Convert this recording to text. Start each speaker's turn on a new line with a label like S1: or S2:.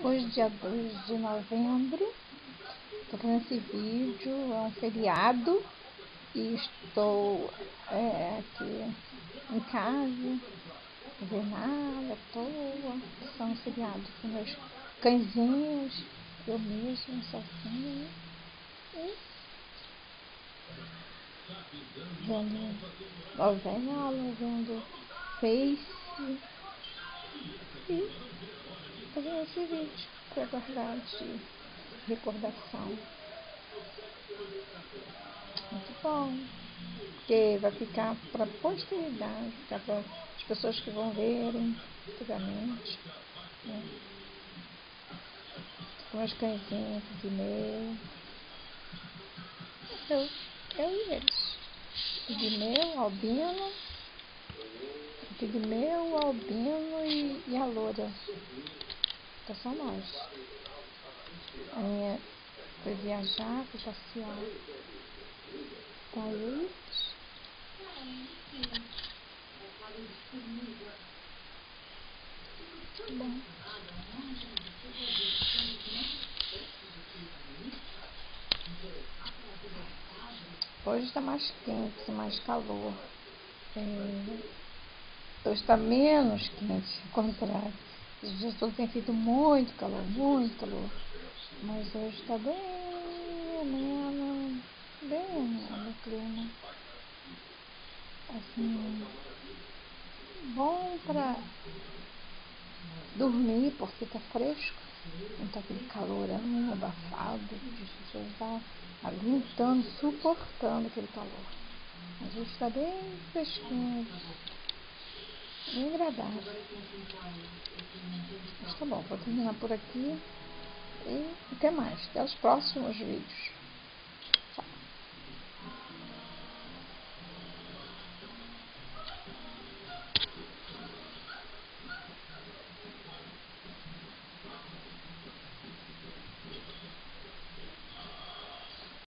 S1: Hoje, dia 2 de novembro, estou fazendo esse vídeo, é um feriado e estou aqui em casa, não ver nada, à toa, só um feriado com meus cãezinhos, eu mesma, sozinha, e vendo novela, vendo Face e fazendo esse vídeo para guardar de recordação. Muito bom, porque vai ficar para a posteridade, ficar para as pessoas que vão verem futuramente, né? Com meus cãezinhos, Pigmeu, eu e eles. Pigmeu, Albino, Pigmeu, Albino e a Loura. Então são nós. A minha foi viajar, foi passear. Então eu e eles. Bom. Hoje está mais quente, mais calor. Hoje está menos quente, ao contrário. Os dias todos tem feito muito calor, mas hoje está bem ameno o clima. Assim, bom para dormir porque está fresco, não está aquele calorão abafado, que as pessoas estão aguentando, suportando aquele calor. Mas hoje está bem fresquinho, bem agradável. Mas tá bom, vou terminar por aqui e até mais, até os próximos vídeos.